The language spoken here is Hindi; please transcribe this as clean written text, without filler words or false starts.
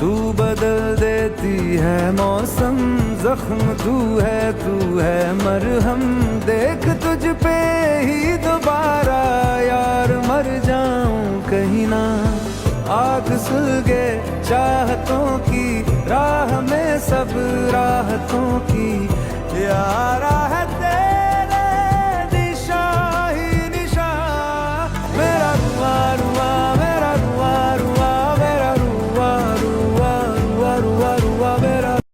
तू बदल देती है मौसम, जख्म तू है मरहम। देख तुझ पे ही दोबारा यार मर जाऊं कहीं ना। आग सुलगे चाहतों की राह में, सब राहतों